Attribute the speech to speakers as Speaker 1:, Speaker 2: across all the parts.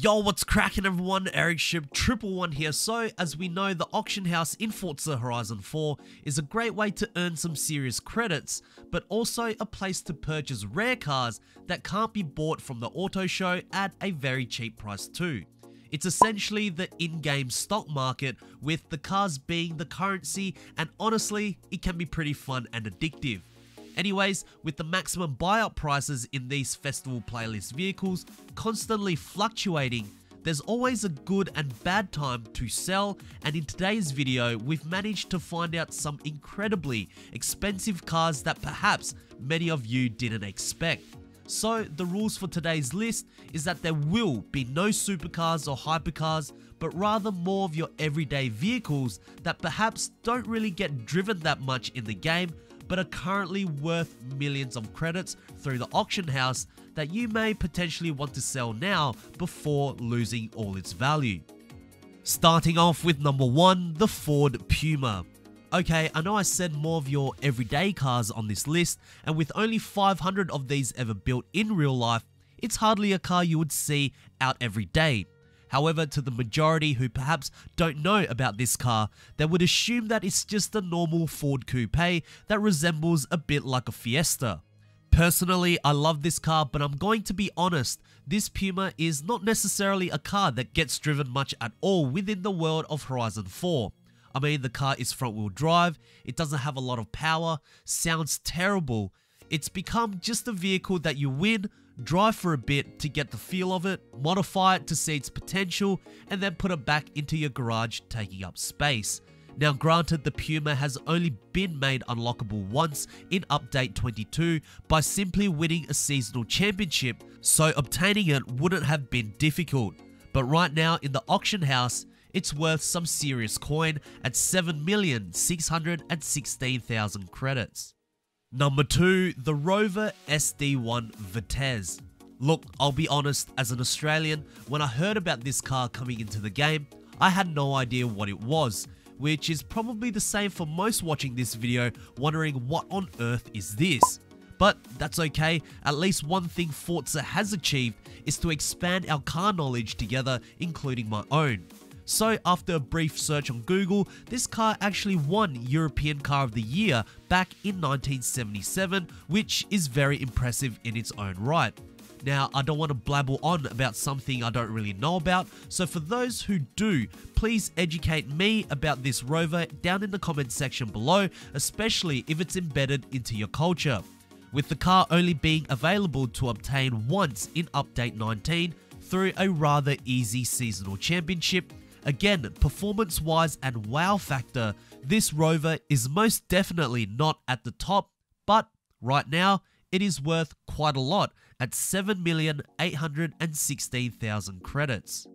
Speaker 1: Yo, what's cracking everyone? Ericship 111 here. So, as we know, the auction house in Forza Horizon 4 is a great way to earn some serious credits, but also a place to purchase rare cars that can't be bought from the auto show at a very cheap price too. It's essentially the in-game stock market, with the cars being the currency, and honestly, it can be pretty fun and addictive. Anyways, with the maximum buyout prices in these festival playlist vehicles constantly fluctuating, there's always a good and bad time to sell, and in today's video we've managed to find out some incredibly expensive cars that perhaps many of you didn't expect. So the rules for today's list is that there will be no supercars or hypercars, but rather more of your everyday vehicles that perhaps don't really get driven that much in the game, but are currently worth millions of credits through the auction house that you may potentially want to sell now before losing all its value. Starting off with number 1, the Ford Puma. Okay, I know I said more of your everyday cars on this list, and with only 500 of these ever built in real life, it's hardly a car you would see out every day. However, to the majority who perhaps don't know about this car, they would assume that it's just a normal Ford Coupe that resembles a bit like a Fiesta. Personally, I love this car, but I'm going to be honest, this Puma is not necessarily a car that gets driven much at all within the world of Horizon 4. I mean, the car is front wheel drive, it doesn't have a lot of power, sounds terrible. It's become just a vehicle that you win, drive for a bit to get the feel of it, modify it to see its potential, and then put it back into your garage, taking up space. Now granted, the Puma has only been made unlockable once in update 22 by simply winning a seasonal championship, so obtaining it wouldn't have been difficult. But right now in the auction house, it's worth some serious coin at 7,616,000 credits. Number 2, the Rover SD1 Vitesse. Look, I'll be honest, as an Australian, when I heard about this car coming into the game, I had no idea what it was, which is probably the same for most watching this video, wondering what on earth is this. But that's okay, at least one thing Forza has achieved is to expand our car knowledge together, including my own. So after a brief search on Google, this car actually won European Car of the Year back in 1977, which is very impressive in its own right. Now, I don't want to blabble on about something I don't really know about, so for those who do, please educate me about this Rover down in the comment section below, especially if it's embedded into your culture. With the car only being available to obtain once in update 19 through a rather easy seasonal championship, again, performance-wise and wow factor, this Rover is most definitely not at the top, but right now, it is worth quite a lot at 7,816,000 credits.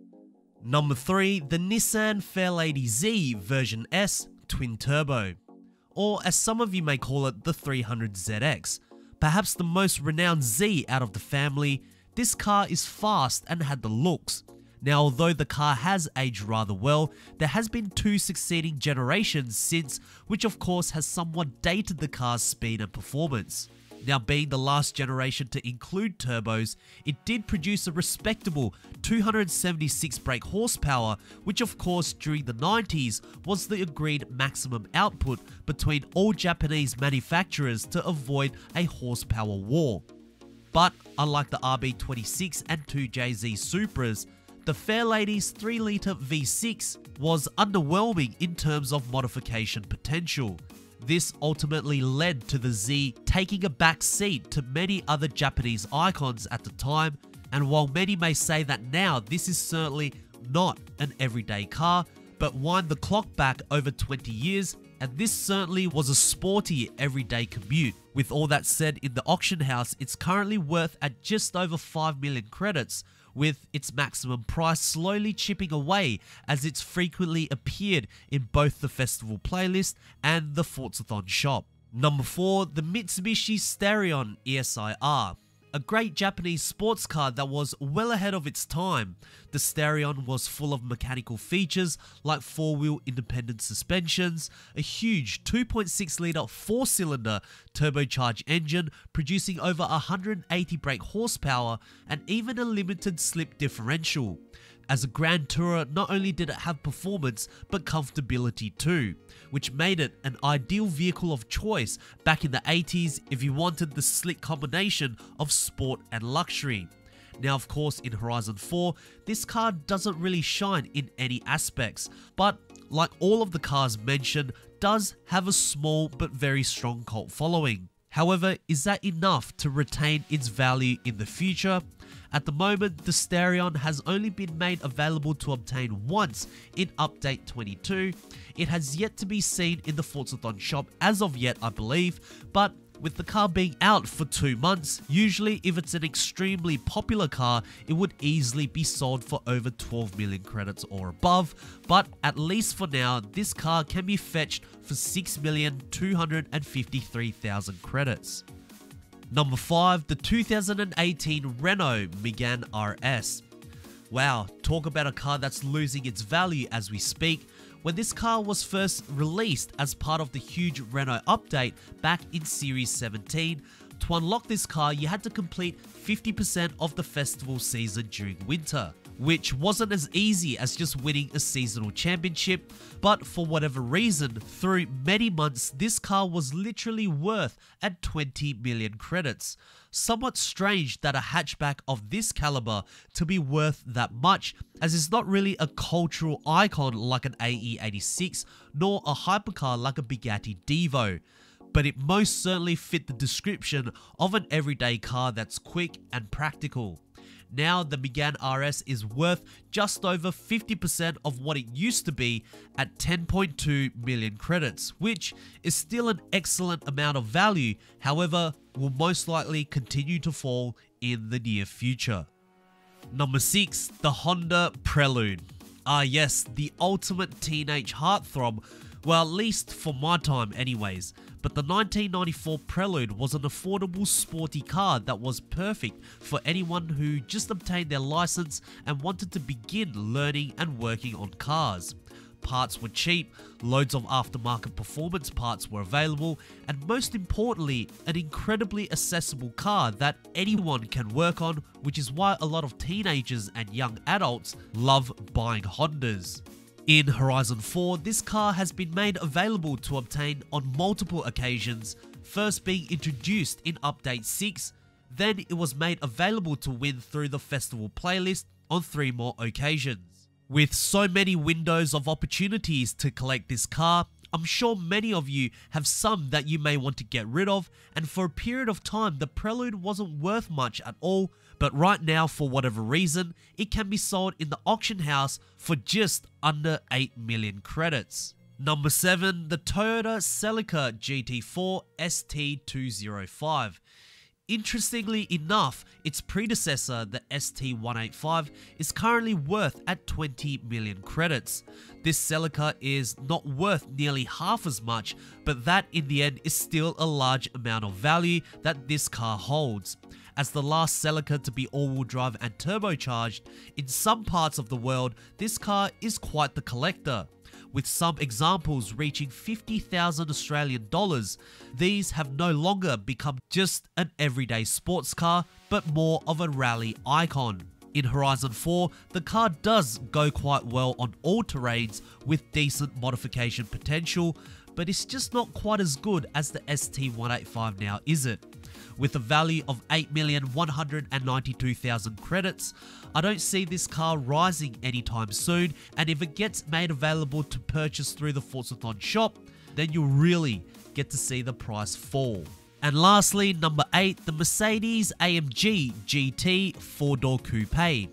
Speaker 1: Number 3, the Nissan Fairlady Z version S Twin Turbo, or as some of you may call it, the 300ZX. Perhaps the most renowned Z out of the family, this car is fast and had the looks. Now, although the car has aged rather well, there has been 2 succeeding generations since, which of course has somewhat dated the car's speed and performance. Now, being the last generation to include turbos, it did produce a respectable 276 brake horsepower, which of course during the 90s was the agreed maximum output between all Japanese manufacturers to avoid a horsepower war. But unlike the RB26 and 2JZ Supras, the Fairlady's 3-litre V6 was underwhelming in terms of modification potential. This ultimately led to the Z taking a back seat to many other Japanese icons at the time, and while many may say that now this is certainly not an everyday car, but wind the clock back over 20 years and this certainly was a sporty everyday commute. With all that said, in the auction house it's currently worth at just over 5 million credits, with its maximum price slowly chipping away as it's frequently appeared in both the festival playlist and the Forzathon shop. Number 4, the Mitsubishi Starion ESI-R. a great Japanese sports car that was well ahead of its time. The Starion was full of mechanical features like 4-wheel independent suspensions, a huge 2.6 litre 4-cylinder turbocharged engine producing over 180 brake horsepower, and even a limited slip differential. As a Grand Tourer, not only did it have performance, but comfortability too, which made it an ideal vehicle of choice back in the 80s if you wanted the slick combination of sport and luxury. Now of course in Horizon 4, this car doesn't really shine in any aspects, but like all of the cars mentioned, does have a small but very strong cult following. However, is that enough to retain its value in the future? At the moment, the Starion has only been made available to obtain once in Update 22. It has yet to be seen in the Forza shop as of yet, I believe, but with the car being out for 2 months, usually if it's an extremely popular car, it would easily be sold for over 12 million credits or above, but at least for now, this car can be fetched for 6,253,000 credits. Number 5, the 2018 Renault Megane R.S. Wow, talk about a car that's losing its value as we speak. When this car was first released as part of the huge Renault update back in Series 17, to unlock this car you had to complete 50% of the festival season during winter, which wasn't as easy as just winning a seasonal championship, but for whatever reason, through many months this car was literally worth at 20 million credits. Somewhat strange that a hatchback of this caliber to be worth that much, as it's not really a cultural icon like an AE86, nor a hypercar like a Bugatti Divo, but it most certainly fit the description of an everyday car that's quick and practical. Now the Megane R.S is worth just over 50% of what it used to be at 10.2 million credits, which is still an excellent amount of value, however will most likely continue to fall in the near future. Number 6, the Honda Prelude. Ah yes, the ultimate teenage heartthrob, well at least for my time anyways. But the 1994 Prelude was an affordable sporty car that was perfect for anyone who just obtained their license and wanted to begin learning and working on cars. Parts were cheap, loads of aftermarket performance parts were available, and most importantly, an incredibly accessible car that anyone can work on, which is why a lot of teenagers and young adults love buying Hondas. In Horizon 4, this car has been made available to obtain on multiple occasions, first being introduced in Update 6, then it was made available to win through the festival playlist on 3 more occasions. With so many windows of opportunities to collect this car, I'm sure many of you have some that you may want to get rid of, and for a period of time the Prelude wasn't worth much at all, but right now for whatever reason, it can be sold in the auction house for just under 8 million credits. Number 7, the Toyota Celica GT4 ST205. Interestingly enough, its predecessor, the ST185, is currently worth at 20 million credits. This Celica is not worth nearly half as much, but that in the end is still a large amount of value that this car holds. As the last Celica to be all-wheel drive and turbocharged, in some parts of the world, this car is quite the collector, with some examples reaching 50,000 Australian dollars. These have no longer become just an everyday sports car, but more of a rally icon. In Horizon 4, the car does go quite well on all terrains with decent modification potential, but it's just not quite as good as the ST185 now, is it? With a value of 8,192,000 credits, I don't see this car rising anytime soon, and if it gets made available to purchase through the Forza shop, then you'll really get to see the price fall. And lastly, number 8, the Mercedes-AMG GT 4-door coupe.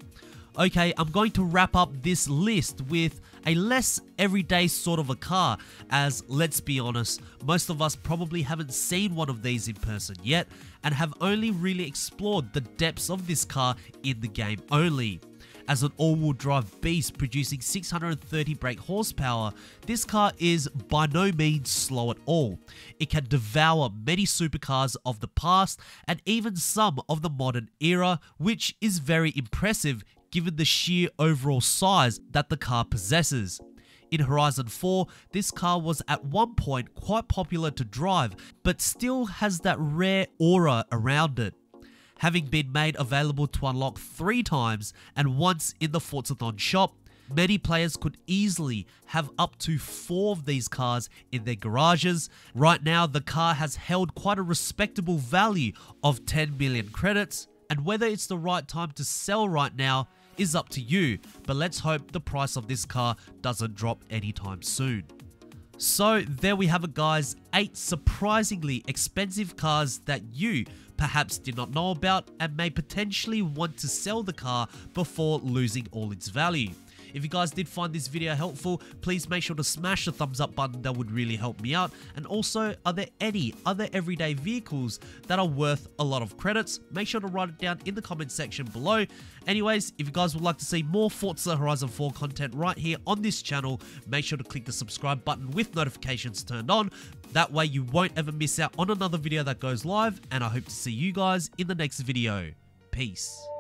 Speaker 1: Okay, I'm going to wrap up this list with a less everyday sort of a car, as let's be honest, most of us probably haven't seen one of these in person yet and have only really explored the depths of this car in the game only. As an all-wheel drive beast producing 630 brake horsepower, this car is by no means slow at all. It can devour many supercars of the past and even some of the modern era, which is very impressive given the sheer overall size that the car possesses. In Horizon 4, this car was at one point quite popular to drive, but still has that rare aura around it. Having been made available to unlock 3 times and once in the Forzathon shop, many players could easily have up to 4 of these cars in their garages. Right now, the car has held quite a respectable value of 10 million credits, and whether it's the right time to sell right now is up to you, but let's hope the price of this car doesn't drop anytime soon. So there we have it guys, 8 surprisingly expensive cars that you perhaps did not know about and may potentially want to sell the car before losing all its value. If you guys did find this video helpful, please make sure to smash the thumbs up button, that would really help me out. And also, are there any other everyday vehicles that are worth a lot of credits? Make sure to write it down in the comment section below. Anyways, if you guys would like to see more Forza Horizon 4 content right here on this channel, make sure to click the subscribe button with notifications turned on. That way you won't ever miss out on another video that goes live, and I hope to see you guys in the next video. Peace.